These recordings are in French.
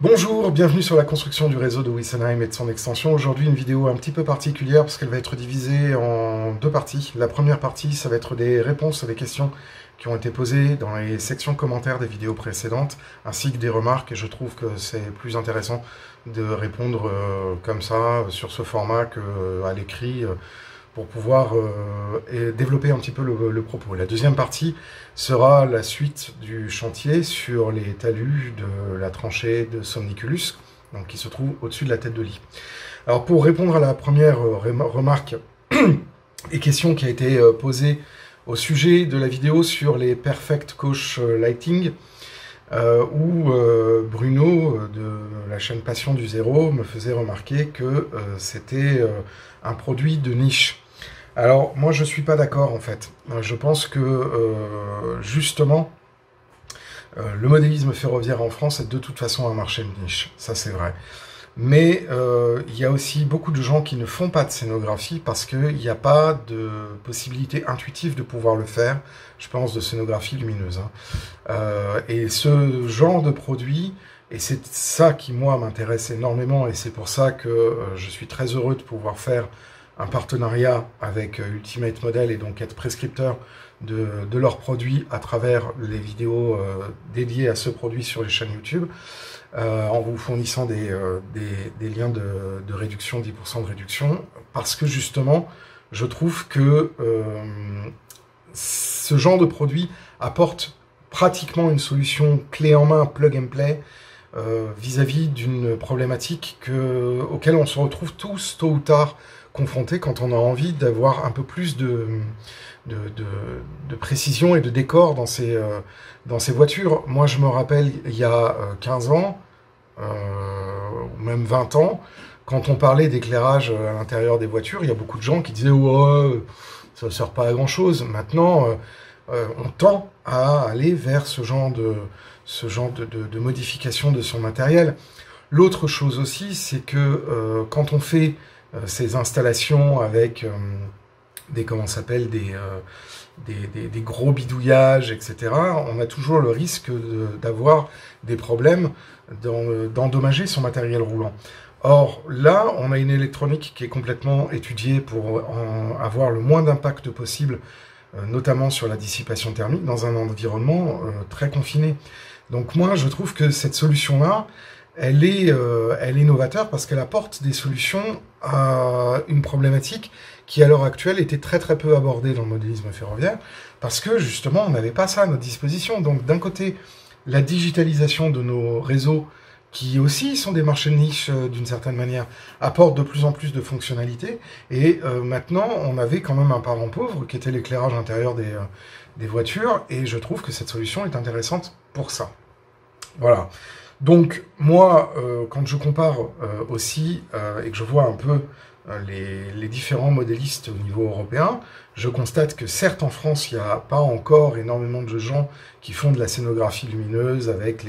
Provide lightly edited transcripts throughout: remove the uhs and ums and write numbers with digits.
Bonjour, bienvenue sur la construction du réseau de Wissenheim et de son extension. Aujourd'hui, une vidéo un petit peu particulière parce qu'elle va être divisée en deux parties. La première partie, ça va être des réponses à des questions qui ont été posées dans les sections commentaires des vidéos précédentes, ainsi que des remarques. Et je trouve que c'est plus intéressant de répondre comme ça, sur ce format, qu'à l'écrit, pour pouvoir développer un petit peu le propos. La deuxième partie sera la suite du chantier sur les talus de la tranchée de Somniculus, donc qui se trouve au-dessus de la tête de lit. Alors pour répondre à la première remarque et question qui a été posée au sujet de la vidéo sur les Perfect Couch Lighting, où Bruno de la chaîne Passion du Zéro me faisait remarquer que c'était un produit de niche. Alors, moi, je ne suis pas d'accord, en fait. Je pense que, justement, le modélisme ferroviaire en France est de toute façon un marché de niche. Ça, c'est vrai. Mais il y a aussi beaucoup de gens qui ne font pas de scénographie parce qu'il n'y a pas de possibilité intuitive de pouvoir le faire, je pense, de scénographie lumineuse. Et ce genre de produit, et c'est ça qui, moi, m'intéresse énormément, et c'est pour ça que je suis très heureux de pouvoir faire un partenariat avec Ultimate Model et donc être prescripteur de leurs produits à travers les vidéos dédiées à ce produit sur les chaînes YouTube, en vous fournissant des liens de réduction, 10% de réduction, parce que justement, je trouve que ce genre de produit apporte pratiquement une solution clé en main, plug and play, vis-à-vis d'une problématique auquel on se retrouve tous, tôt ou tard, confronté quand on a envie d'avoir un peu plus de précision et de décor dans ces voitures. Moi, je me rappelle, il y a 15 ans, ou même 20 ans, quand on parlait d'éclairage à l'intérieur des voitures, il y a beaucoup de gens qui disaient « Ouais, ça ne sert pas à grand-chose ». Maintenant, on tend à aller vers ce genre de modification de son matériel. L'autre chose aussi, c'est que quand on fait ces installations avec des gros bidouillages, etc., on a toujours le risque d'avoir des problèmes d'endommager son matériel roulant. Or, là, on a une électronique qui est complètement étudiée pour avoir le moins d'impact possible, notamment sur la dissipation thermique, dans un environnement très confiné. Donc moi, je trouve que cette solution-là, elle est novateur parce qu'elle apporte des solutions à une problématique qui, à l'heure actuelle, était très très peu abordée dans le modélisme ferroviaire, parce que, justement, on n'avait pas ça à notre disposition. Donc, d'un côté, la digitalisation de nos réseaux, qui aussi sont des marchés de niche d'une certaine manière, apportent de plus en plus de fonctionnalités, et maintenant, on avait quand même un parent pauvre, qui était l'éclairage intérieur des voitures, et je trouve que cette solution est intéressante pour ça. Voilà. Donc, moi, quand je compare aussi, et que je vois un peu les différents modélistes au niveau européen, je constate que certes, en France, il n'y a pas encore énormément de gens qui font de la scénographie lumineuse avec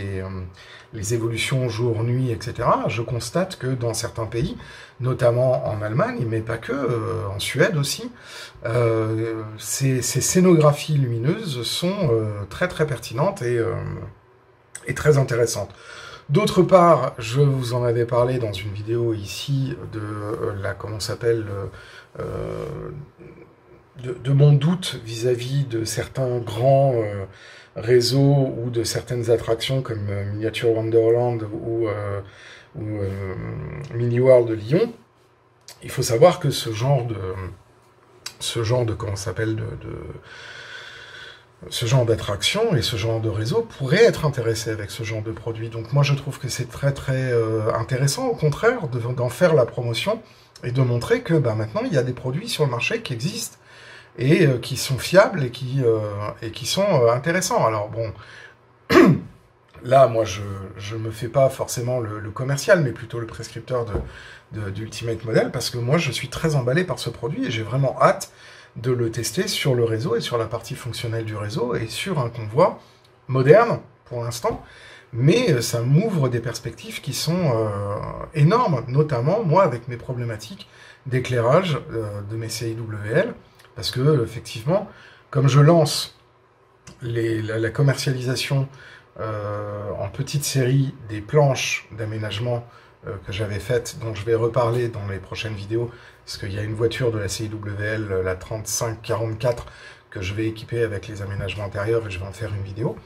les évolutions jour-nuit, etc. Je constate que dans certains pays, notamment en Allemagne, mais pas que, en Suède aussi, ces scénographies lumineuses sont très très pertinentes et très intéressantes. D'autre part, je vous en avais parlé dans une vidéo ici de de mon doute vis-à-vis de certains grands réseaux ou de certaines attractions comme Miniature Wonderland ou Mini World de Lyon. Il faut savoir que ce genre d'attraction et ce genre de réseau pourrait être intéressé avec ce genre de produit. Donc moi je trouve que c'est très très intéressant, au contraire, d'en faire la promotion et de montrer que maintenant il y a des produits sur le marché qui existent et qui sont fiables et qui sont intéressants. Alors bon, là moi je me fais pas forcément le commercial, mais plutôt le prescripteur d'Ultimate Model, parce que moi je suis très emballé par ce produit et j'ai vraiment hâte de le tester sur le réseau et sur la partie fonctionnelle du réseau et sur un convoi moderne pour l'instant, mais ça m'ouvre des perspectives qui sont énormes, notamment moi avec mes problématiques d'éclairage de mes CIWL, parce que effectivement, comme je lance la commercialisation en petite série des planches d'aménagement que j'avais faites, dont je vais reparler dans les prochaines vidéos, parce qu'il y a une voiture de la CIWL, la 3544, que je vais équiper avec les aménagements intérieurs et je vais en faire une vidéo.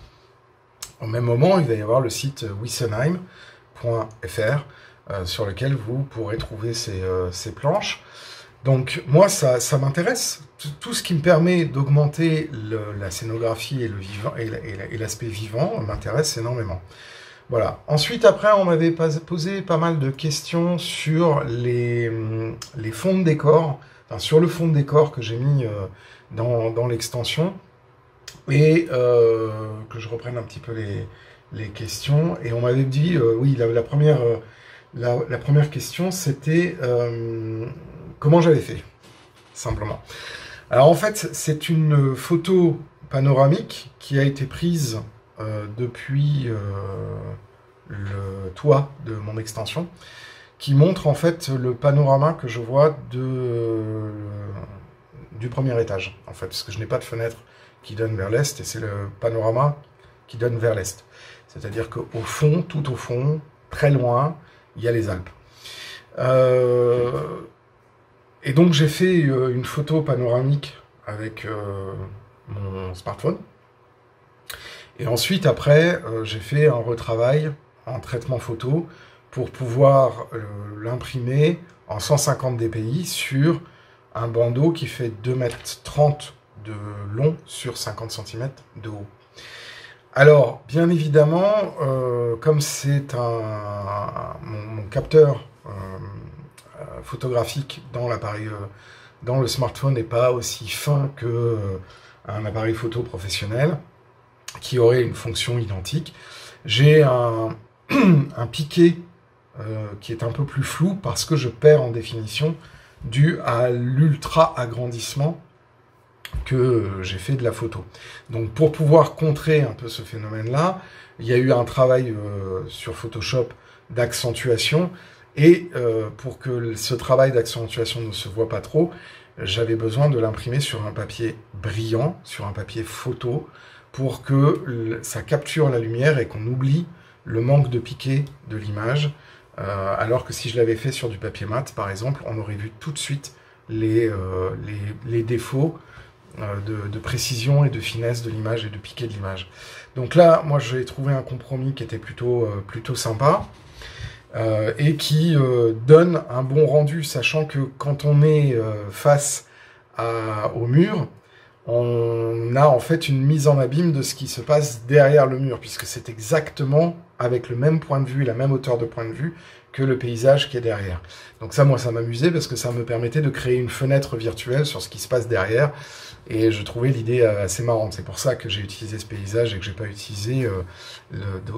Au même moment, il va y avoir le site wissenheim.fr sur lequel vous pourrez trouver ces planches. Donc moi, ça m'intéresse. Tout ce qui me permet d'augmenter la scénographie et l'aspect vivant m'intéresse énormément. Voilà. Ensuite, après, on m'avait posé pas mal de questions sur les fonds de décor, enfin, sur le fond de décor que j'ai mis dans l'extension, et que je reprenne un petit peu les questions. Et on m'avait dit, oui, la première question, c'était comment j'avais fait, simplement. Alors en fait, c'est une photo panoramique qui a été prise depuis le toit de mon extension, qui montre en fait le panorama que je vois du premier étage, en fait, parce que je n'ai pas de fenêtre qui donne vers l'est, et c'est le panorama qui donne vers l'est. C'est-à-dire qu'au fond, tout au fond, très loin, il y a les Alpes. Et donc j'ai fait une photo panoramique avec mon smartphone. Et ensuite, après, j'ai fait un retravail en traitement photo pour pouvoir l'imprimer en 150 dpi sur un bandeau qui fait 2,30 m de long sur 50 cm de haut. Alors, bien évidemment, comme c'est mon capteur photographique dans l'appareil, dans le smartphone n'est pas aussi fin que un appareil photo professionnel qui aurait une fonction identique, j'ai un piqué qui est un peu plus flou parce que je perds en définition dû à l'ultra agrandissement que j'ai fait de la photo. Donc pour pouvoir contrer un peu ce phénomène-là, il y a eu un travail sur Photoshop d'accentuation, et pour que ce travail d'accentuation ne se voit pas trop, j'avais besoin de l'imprimer sur un papier brillant, sur un papier photo, pour que ça capture la lumière et qu'on oublie le manque de piqué de l'image, alors que si je l'avais fait sur du papier mat, par exemple, on aurait vu tout de suite les défauts de précision et de finesse de l'image et de piqué de l'image. Donc là, moi, j'ai trouvé un compromis qui était plutôt sympa et qui donne un bon rendu, sachant que quand on est face au mur, on a en fait une mise en abîme de ce qui se passe derrière le mur, puisque c'est exactement avec le même point de vue, la même hauteur de point de vue que le paysage qui est derrière. Donc ça, moi, ça m'amusait parce que ça me permettait de créer une fenêtre virtuelle sur ce qui se passe derrière, et je trouvais l'idée assez marrante. C'est pour ça que j'ai utilisé ce paysage et que j'ai pas utilisé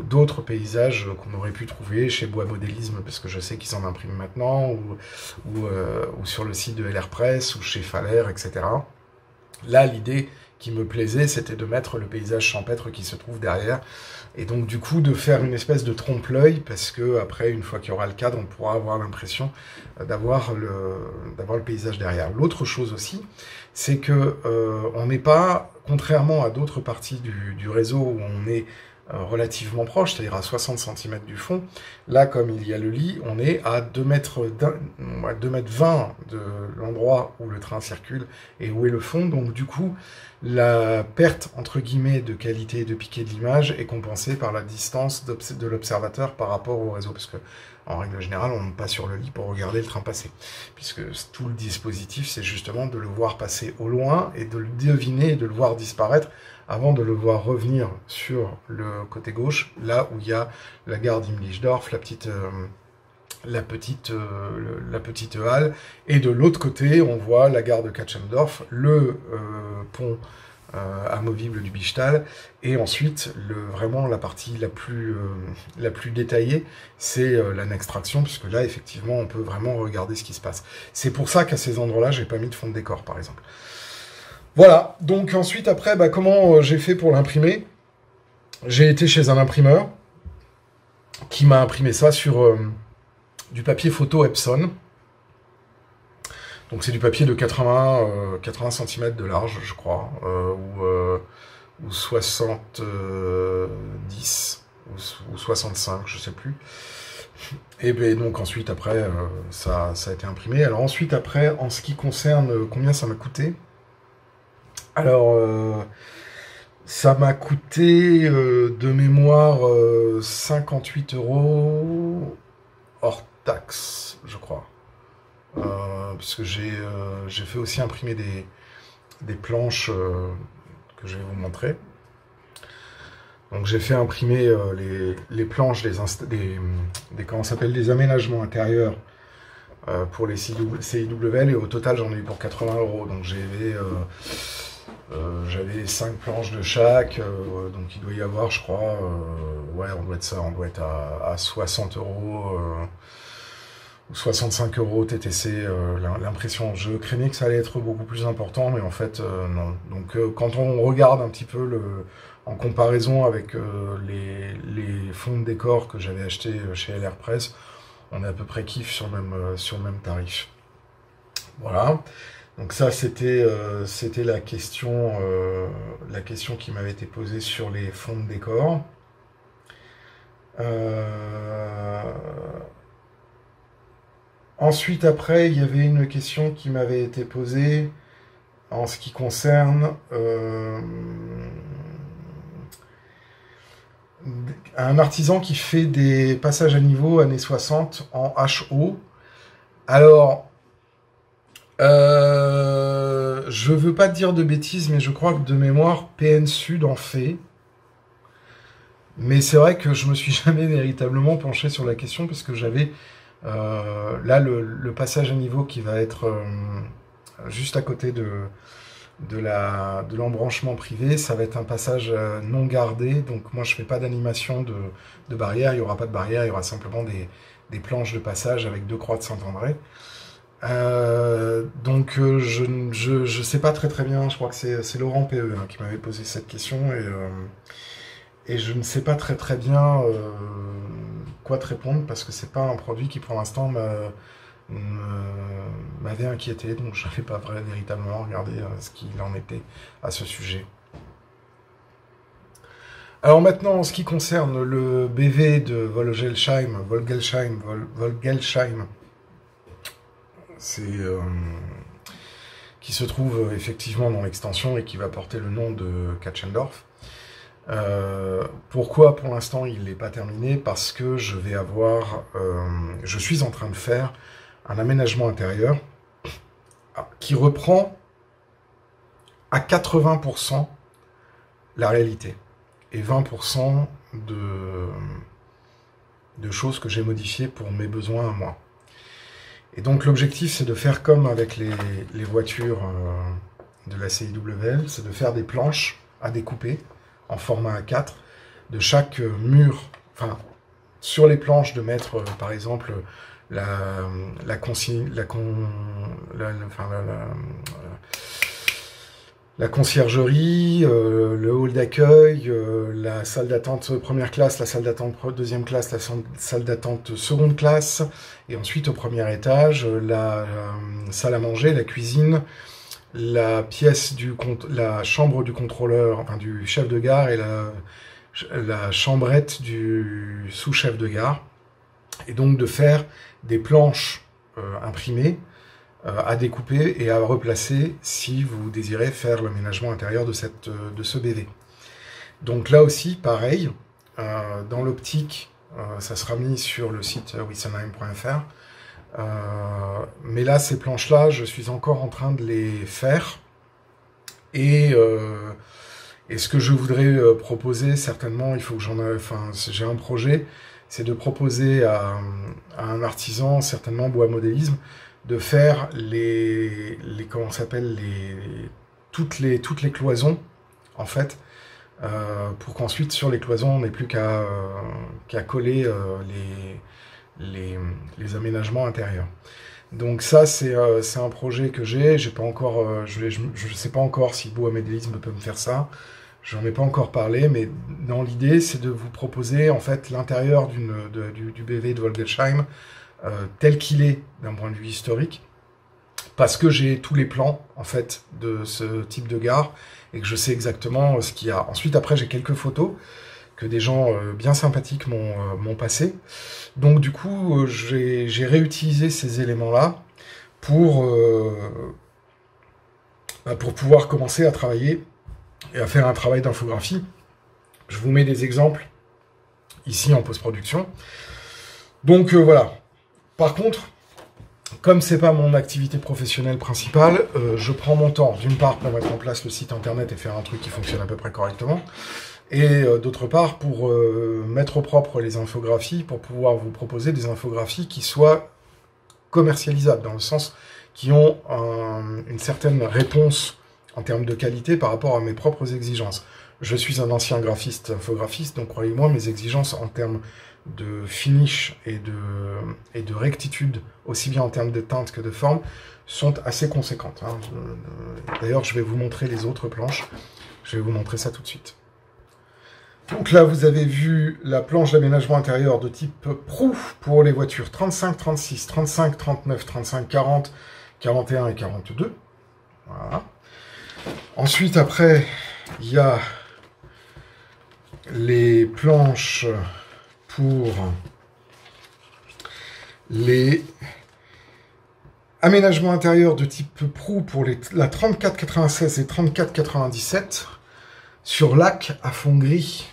d'autres paysages qu'on aurait pu trouver chez Bois Modélisme, parce que je sais qu'ils en impriment maintenant, ou sur le site de LR Press, ou chez Faller, etc. Là, l'idée qui me plaisait, c'était de mettre le paysage champêtre qui se trouve derrière, et donc du coup de faire une espèce de trompe-l'œil, parce que après, une fois qu'il y aura le cadre, on pourra avoir l'impression d'avoir le paysage derrière. L'autre chose aussi, c'est que on n'est pas, contrairement à d'autres parties du réseau où on est relativement proche, c'est-à-dire à 60 cm du fond. Là, comme il y a le lit, on est à 2 mètres 20 de l'endroit où le train circule et où est le fond. Donc du coup, la perte, entre guillemets, de qualité et de piqué de l'image est compensée par la distance de l'observateur par rapport au réseau. Parce que, en règle générale, on n'est pas sur le lit pour regarder le train passer. Puisque tout le dispositif, c'est justement de le voir passer au loin et de le deviner et de le voir disparaître avant de le voir revenir sur le côté gauche, là où il y a la gare d'Imlichdorf, la petite halle, et de l'autre côté, on voit la gare de Katschendorf, le pont amovible du Bichtal, et ensuite, vraiment la partie la plus détaillée, c'est l'annexe traction, puisque là, effectivement, on peut vraiment regarder ce qui se passe. C'est pour ça qu'à ces endroits-là, j'ai pas mis de fond de décor, par exemple. Voilà, donc ensuite, après, comment j'ai fait pour l'imprimer? J'ai été chez un imprimeur, qui m'a imprimé ça sur du papier photo Epson. Donc c'est du papier de 80 cm de large, je crois, ou 70 ou 65, je sais plus. Et ben donc ensuite après ça a été imprimé. Alors ensuite après, en ce qui concerne combien ça m'a coûté, alors ça m'a coûté de mémoire 58 € hors taxe, je crois. Puisque j'ai fait aussi imprimer des planches que je vais vous montrer. Donc j'ai fait imprimer les planches comment s'appelle, des aménagements intérieurs pour les CIWL, et au total j'en ai eu pour 80 €. Donc j'avais 5 planches de chaque, donc il doit y avoir, je crois, ouais, on doit être à 60 € ou 65 € TTC l'impression. Je craignais que ça allait être beaucoup plus important, mais en fait non. Donc quand on regarde un petit peu en comparaison avec les fonds de décor que j'avais achetés chez LR Press, on est à peu près kiff sur le même tarif. Voilà. Donc ça c'était la question qui m'avait été posée sur les fonds de décor. Ensuite, après, il y avait une question qui m'avait été posée en ce qui concerne un artisan qui fait des passages à niveau années 60 en HO. Alors, je veux pas te dire de bêtises, mais je crois que de mémoire, PN Sud en fait. Mais c'est vrai que je me suis jamais véritablement penché sur la question, parce que j'avais là le passage à niveau qui va être juste à côté de l'embranchement privé, ça va être un passage non gardé. Donc moi je fais pas d'animation de barrière, il y aura pas de barrière, il y aura simplement des planches de passage avec 2 croix de Saint-André. Donc je sais pas très bien, je crois que c'est Laurent PE qui m'avait posé cette question, et je ne sais pas très bien quoi te répondre, parce que c'est pas un produit qui pour l'instant m'avait inquiété, donc je n'avais pas véritablement regardé ce qu'il en était à ce sujet. Alors maintenant, en ce qui concerne le BV de Volgelsheim, c'est qui se trouve effectivement dans l'extension et qui va porter le nom de Katchendorf. Pourquoi pour l'instant il n'est pas terminé? Parce que je suis en train de faire un aménagement intérieur qui reprend à 80% la réalité et 20% de choses que j'ai modifiées pour mes besoins à moi. Et donc l'objectif, c'est de faire comme avec les voitures de la CIWL, c'est de faire des planches à découper en format A4 de chaque mur, enfin sur les planches de mettre par exemple la conciergerie, le hall d'accueil, la salle d'attente première classe, la salle d'attente deuxième classe, la salle d'attente seconde classe, et ensuite au premier étage, la salle à manger, la cuisine, la chambre du contrôleur, enfin du chef de gare, et la chambrette du sous-chef de gare, et donc de faire des planches imprimées à découper et à replacer si vous désirez faire l'aménagement intérieur de ce BV. Donc là aussi, pareil, dans l'optique, ça sera mis sur le site wissenheim.fr. Mais là, ces planches-là, je suis encore en train de les faire. Et ce que je voudrais proposer, certainement, il faut que j'ai un projet, c'est de proposer à un artisan, certainement bois modélisme, de faire comment s'appelle, toutes les cloisons, en fait, pour qu'ensuite, sur les cloisons, on n'ait plus qu'à coller les aménagements intérieurs. Donc ça, c'est un projet que j'ai pas encore, je sais pas encore si bois modélisme peut me faire ça. J'en ai pas encore parlé, mais dans l'idée, c'est de vous proposer en fait l'intérieur du BV de Volgelsheim tel qu'il est d'un point de vue historique, parce que j'ai tous les plans en fait de ce type de gare et que je sais exactement ce qu'il y a. Ensuite, après, j'ai quelques photos que des gens bien sympathiques m'ont passé. Donc du coup, j'ai réutilisé ces éléments-là pour pouvoir commencer à travailler et à faire un travail d'infographie. Je vous mets des exemples ici en post-production. Donc voilà. Par contre, comme c'est pas mon activité professionnelle principale, je prends mon temps, d'une part pour mettre en place le site internet et faire un truc qui fonctionne à peu près correctement, et d'autre part pour mettre au propre les infographies, pour pouvoir vous proposer des infographies qui soient commercialisables, dans le sens qui ont une certaine réponse en termes de qualité par rapport à mes propres exigences. Je suis un ancien infographiste, donc croyez-moi, mes exigences en termes de finish et de rectitude, aussi bien en termes de teinte que de forme, sont assez conséquentes. Hein. D'ailleurs, je vais vous montrer les autres planches. Je vais vous montrer ça tout de suite. Donc là, vous avez vu la planche d'aménagement intérieur de type Prou pour les voitures 35, 36, 35, 39, 35, 40, 41 et 42. Voilà. Ensuite, après, il y a les planches pour les aménagements intérieurs de type Prou pour la 3496 et 3497 sur lac à fond gris.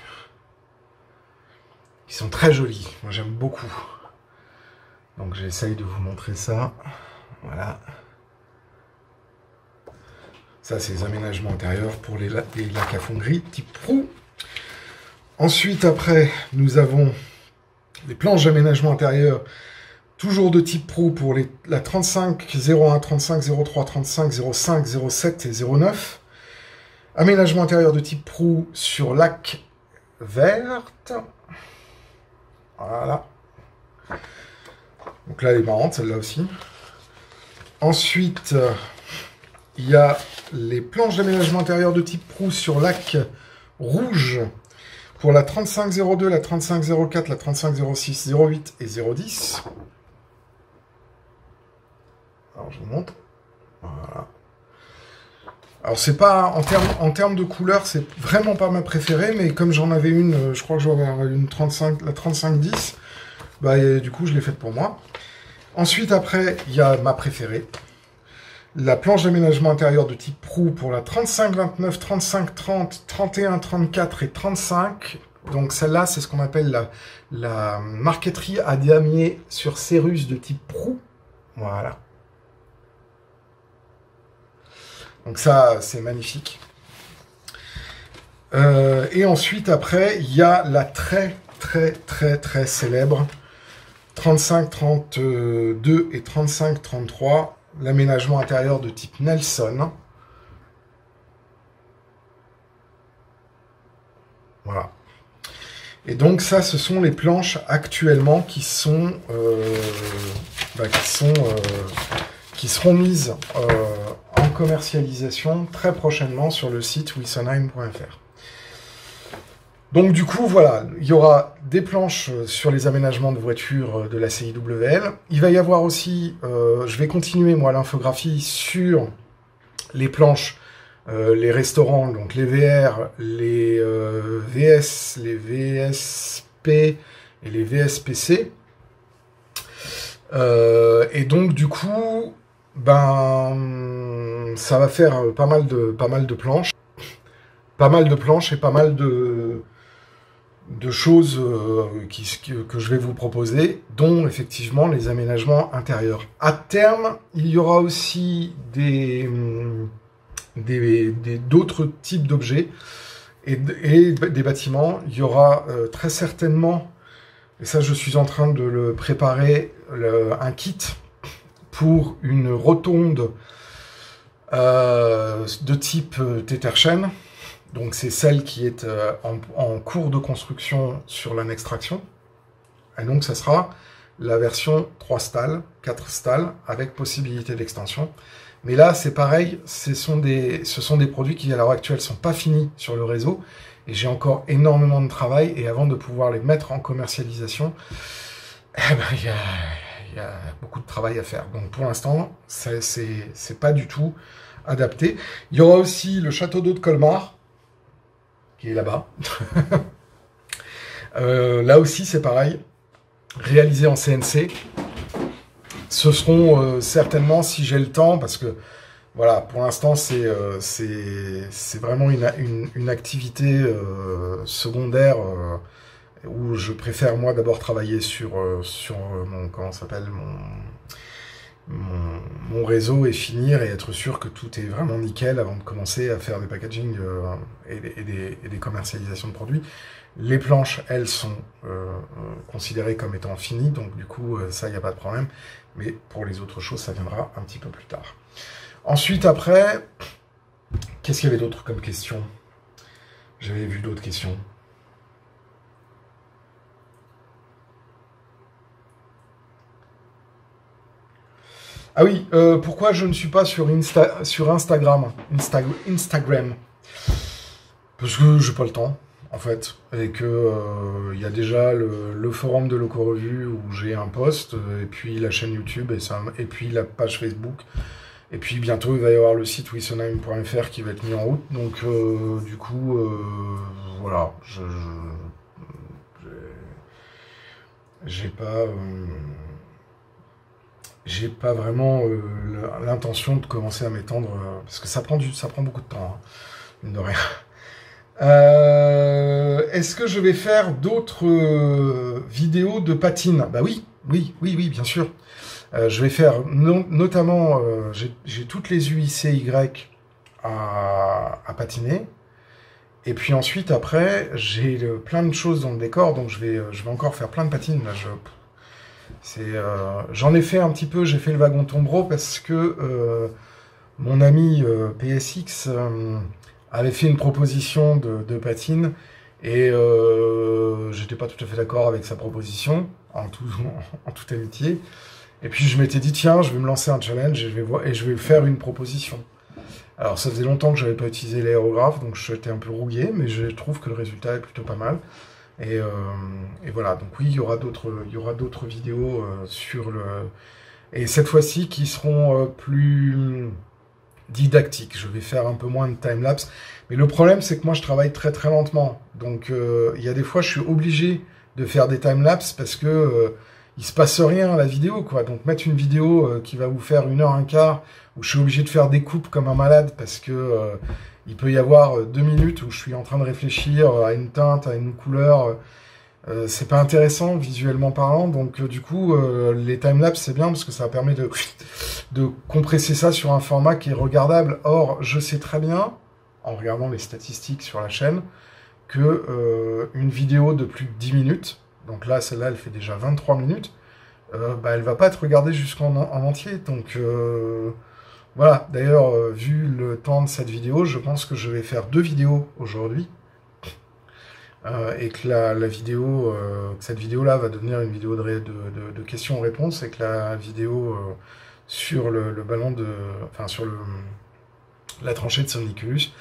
Ils sont très jolis, moi j'aime beaucoup. Donc j'essaye de vous montrer ça. Voilà. Ça, c'est les aménagements intérieurs pour les lacs à fond gris, type Prou. Ensuite, après, nous avons les planches d'aménagement intérieur, toujours de type Prou pour la 35 01, 35 03, 35 05, 07 et 09. Aménagement intérieur de type Prou sur lac verte. Voilà. Donc là, elle est marrante, celle-là aussi. Ensuite, il y a les planches d'aménagement intérieur de type Prou sur lac rouge pour la 3502, la 3504, la 3506, 08 et 010. Alors, je vous montre. Voilà. Alors, c'est pas, en termes de couleur, c'est vraiment pas ma préférée, mais comme j'en avais une, je crois que j'en avais une 35, la 3510, bah, du coup, je l'ai faite pour moi. Ensuite, après, il y a ma préférée. La planche d'aménagement intérieur de type Prou pour la 35-29, 35-30, 31-34 et 35. Donc celle-là, c'est ce qu'on appelle la marqueterie à damier sur cérus de type Prou. Voilà. Donc ça, c'est magnifique. Et ensuite, après, il y a la très célèbre 35-32 et 35-33. L'aménagement intérieur de type Nelson. Voilà. Et donc ça, ce sont les planches actuellement qui seront mises en commercialisation très prochainement sur le site wissonheim.fr. Donc du coup, voilà, il y aura des planches sur les aménagements de voitures de la CIWL. Il va y avoir aussi, je vais continuer moi l'infographie sur les planches, les restaurants, donc les VR, les VS, les VSP et les VSPC. Et donc du coup, ben, ça va faire pas mal de planches et pas mal de choses que je vais vous proposer, dont effectivement les aménagements intérieurs. À terme, il y aura aussi d'autres types d'objets et des bâtiments. Il y aura très certainement, et ça je suis en train de le préparer, un kit pour une rotonde de type Teterchen. Donc c'est celle qui est en cours de construction sur l'annexe traction. Et donc ça sera la version 3 stalls, 4 stalls, avec possibilité d'extension. Mais là, c'est pareil, ce sont des produits qui, à l'heure actuelle, sont pas finis sur le réseau, et j'ai encore énormément de travail, et avant de pouvoir les mettre en commercialisation, eh ben, il y a beaucoup de travail à faire. Donc pour l'instant, c'est pas du tout adapté. Il y aura aussi le château d'eau de Colmar, qui est là-bas. Là aussi, c'est pareil, réalisé en CNC. Ce seront certainement, si j'ai le temps, parce que voilà, pour l'instant, c'est vraiment une activité secondaire où je préfère, moi, d'abord travailler sur mon, comment ça s'appelle, mon réseau et finir et être sûr que tout est vraiment nickel avant de commencer à faire des packaging et des commercialisations de produits. Les planches, elles, sont considérées comme étant finies, donc du coup, ça, il n'y a pas de problème. Mais pour les autres choses, ça viendra un petit peu plus tard. Ensuite, après, qu'est-ce qu'il y avait d'autre comme question? J'avais vu d'autres questions. Ah oui, pourquoi je ne suis pas sur Instagram? Parce que j'ai pas le temps, en fait. Et que y a déjà le forum de Loco Revue où j'ai un post, et puis la chaîne YouTube, et puis la page Facebook. Et puis bientôt, il va y avoir le site wissonheim.fr qui va être mis en route. Donc, du coup, voilà, j'ai pas vraiment l'intention de commencer à m'étendre, parce que ça prend beaucoup de temps, hein, mine de rien. Est-ce que je vais faire d'autres vidéos de patine? Bah oui, bien sûr. Je vais faire notamment, j'ai toutes les UICY à patiner. Et puis ensuite, après, j'ai plein de choses dans le décor, donc je vais encore faire plein de patines. Là, j'en ai fait un petit peu, j'ai fait le wagon Tombreau parce que mon ami PSX avait fait une proposition de patine et j'étais pas tout à fait d'accord avec sa proposition, en toute amitié. Et puis je m'étais dit, tiens, je vais me lancer un challenge et je vais faire une proposition. Alors ça faisait longtemps que j'avais pas utilisé l'aérographe, donc j'étais un peu rouillé, mais je trouve que le résultat est plutôt pas mal. Et voilà, donc oui, il y aura d'autres vidéos sur le... Et cette fois-ci, qui seront plus didactiques. Je vais faire un peu moins de time-lapse. Mais le problème, c'est que moi, je travaille très très lentement. Donc il y a des fois, je suis obligé de faire des time-lapse parce que il se passe rien à la vidéo, quoi. Donc mettre une vidéo qui va vous faire 1h, un quart, où je suis obligé de faire des coupes comme un malade parce que il peut y avoir 2 minutes où je suis en train de réfléchir à une teinte, à une couleur. C'est pas intéressant visuellement parlant, donc du coup les timelapse c'est bien parce que ça permet de compresser ça sur un format qui est regardable. Or je sais très bien, en regardant les statistiques sur la chaîne, que une vidéo de plus de 10 minutes, donc là celle-là elle fait déjà 23 minutes, bah, elle va pas être regardée jusqu'en entier, donc voilà. D'ailleurs, vu le temps de cette vidéo, je pense que je vais faire 2 vidéos aujourd'hui. Et que cette vidéo-là va devenir une vidéo de questions-réponses, et que la vidéo sur le ballon enfin sur la tranchée de Sonniculus,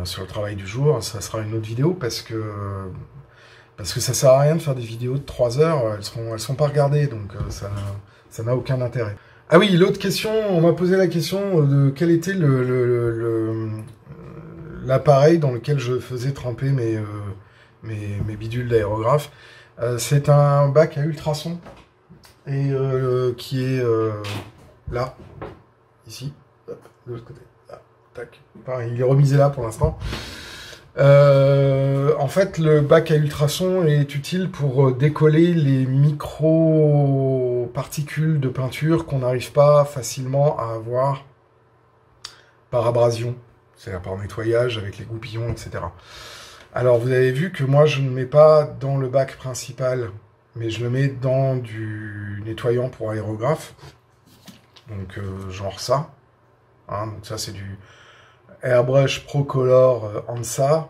sur le travail du jour, ça sera une autre vidéo parce que ça sert à rien de faire des vidéos de 3 heures, elles seront pas regardées, donc ça n'a aucun intérêt. Ah oui, l'autre question, on m'a posé la question de quel était l'appareil dans lequel je faisais tremper mes bidules d'aérographe. C'est un bac à ultrasons et qui est là, ici, hop, de l'autre côté, là, tac. Enfin, il est remisé là pour l'instant. En fait, le bac à ultrasons est utile pour décoller les micro-particules de peinture qu'on n'arrive pas facilement à avoir par abrasion, c'est-à-dire par nettoyage avec les goupillons, etc. Alors, vous avez vu que moi, je ne mets pas dans le bac principal, mais je le mets dans du nettoyant pour aérographe. Donc, genre ça. Hein, donc ça, c'est du Airbrush Procolor Ansa.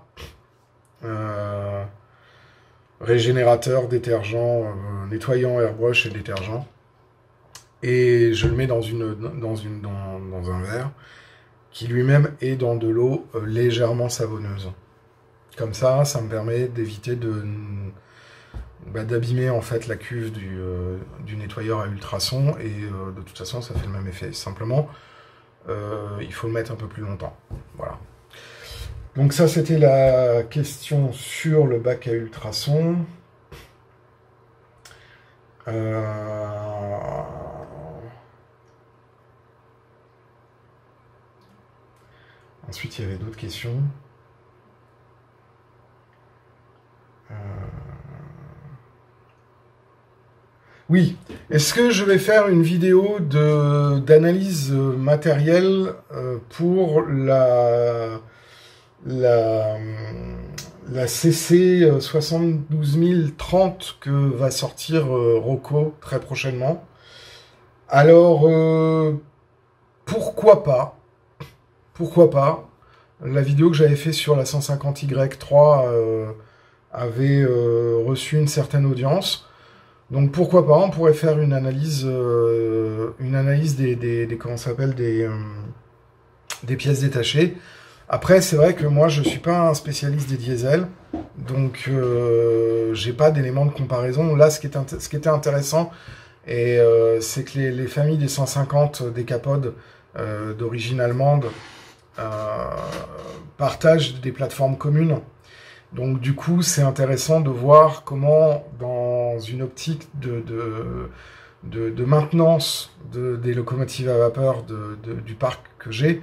Régénérateur, détergent, nettoyant, airbrush et détergent. et je le mets dans un verre qui lui-même est dans de l'eau légèrement savonneuse. Comme ça me permet d'éviter d'abîmer en fait la cuve du nettoyeur à ultrasons, et de toute façon ça fait le même effet. Simplement, il faut le mettre un peu plus longtemps. Voilà. Donc ça, c'était la question sur le bac à ultrasons. Ensuite, il y avait d'autres questions. Oui, est-ce que je vais faire une vidéo d'analyse matérielle pour la CC 72030 que va sortir Rocco très prochainement? Alors, pourquoi pas? Pourquoi pas? La vidéo que j'avais fait sur la 150Y3 avait reçu une certaine audience. Donc pourquoi pas, on pourrait faire une analyse comment ça s'appelle, des pièces détachées. Après, c'est vrai que moi, je suis pas un spécialiste des diesels, donc j'ai pas d'éléments de comparaison. Là, ce qui était intéressant, c'est que les familles des 150 décapodes d'origine allemande partagent des plateformes communes. Donc du coup, c'est intéressant de voir comment, dans une optique de maintenance des locomotives à vapeur du parc que j'ai,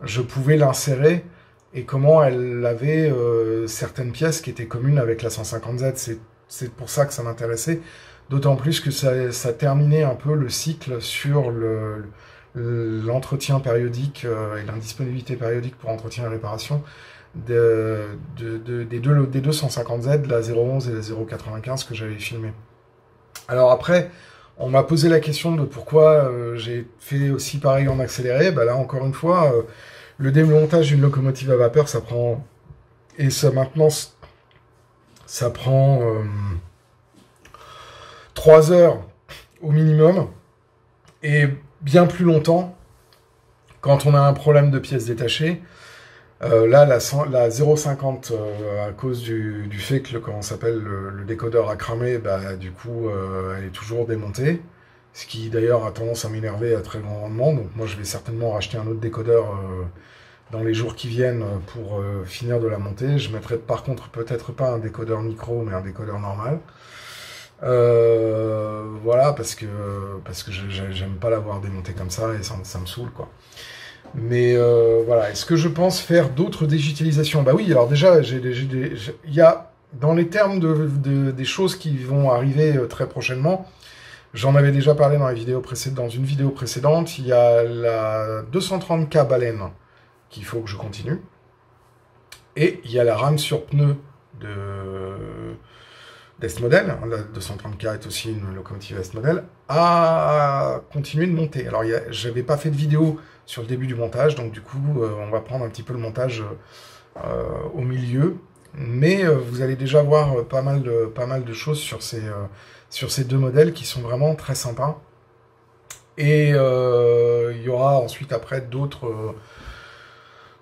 je pouvais l'insérer, et comment elle avait certaines pièces qui étaient communes avec la 150Z. C'est pour ça que ça m'intéressait, d'autant plus que ça terminait un peu le cycle sur l'entretien périodique et l'indisponibilité périodique pour entretien et réparation des deux 150Z, la 011 et la 095 que j'avais filmé. Alors après, on m'a posé la question de pourquoi j'ai fait aussi pareil en accéléré. Bah là, encore une fois, le démontage d'une locomotive à vapeur, ça prend... Et sa maintenance, ça prend 3 heures au minimum, et bien plus longtemps quand on a un problème de pièces détachées. Là, la 0,50, à cause du fait que le décodeur a cramé, bah, du coup, elle est toujours démontée. Ce qui, d'ailleurs, a tendance à m'énerver à très grand rendement. Donc, moi, je vais certainement racheter un autre décodeur dans les jours qui viennent pour finir de la monter. Je mettrai, par contre, peut-être pas un décodeur micro, mais un décodeur normal. Voilà, parce que j'aime pas l'avoir démonté comme ça, et ça me saoule, quoi. Mais voilà, est-ce que je pense faire d'autres digitalisations? Bah oui, alors déjà, il y a, dans les termes des choses qui vont arriver très prochainement, j'en avais déjà parlé dans une vidéo précédente, il y a la 230K baleine qu'il faut que je continue, et il y a la rame sur pneu d'Est-Model, la 230K est aussi une locomotive Est-Model, à continuer de monter. Alors, j'avais pas fait de vidéo sur le début du montage, donc du coup, on va prendre un petit peu le montage au milieu, mais vous allez déjà voir pas mal de choses sur ces deux modèles qui sont vraiment très sympas. Et il y aura ensuite, après, d'autres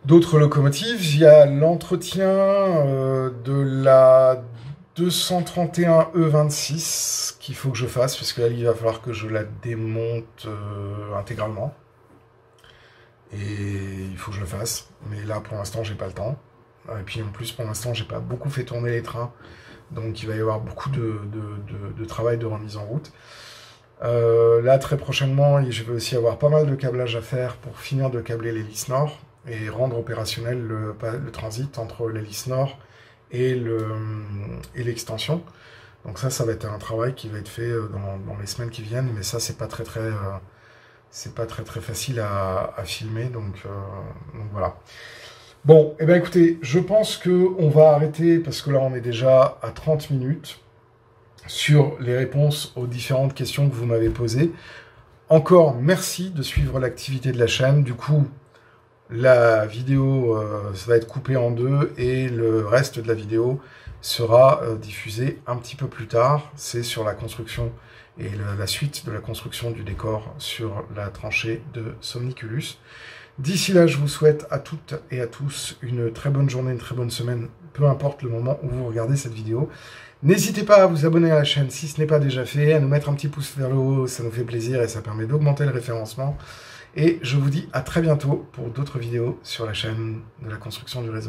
locomotives. Il y a l'entretien de la 231E26 qu'il faut que je fasse, parce que là, il va falloir que je la démonte intégralement. Et il faut que je le fasse. Mais là, pour l'instant, j'ai pas le temps. Et puis, en plus, pour l'instant, j'ai pas beaucoup fait tourner les trains. Donc, il va y avoir beaucoup de travail de remise en route. Là, très prochainement, je vais aussi avoir pas mal de câblage à faire pour finir de câbler l'hélice nord et rendre opérationnel le transit entre l'hélice nord et l'extension. Donc ça va être un travail qui va être fait dans les semaines qui viennent, mais ça, c'est pas très facile à filmer, donc voilà. Bon, et bien écoutez, je pense qu'on va arrêter, parce que là, on est déjà à 30 minutes, sur les réponses aux différentes questions que vous m'avez posées. Encore merci de suivre l'activité de la chaîne. Du coup, La vidéo ça va être coupé en deux et le reste de la vidéo sera diffusé un petit peu plus tard. C'est sur la construction et la suite de la construction du décor sur la tranchée de Somniculus. D'ici là, je vous souhaite à toutes et à tous une très bonne journée, une très bonne semaine, peu importe le moment où vous regardez cette vidéo. N'hésitez pas à vous abonner à la chaîne si ce n'est pas déjà fait, à nous mettre un petit pouce vers le haut, ça nous fait plaisir et ça permet d'augmenter le référencement. Et je vous dis à très bientôt pour d'autres vidéos sur la chaîne de la construction du réseau.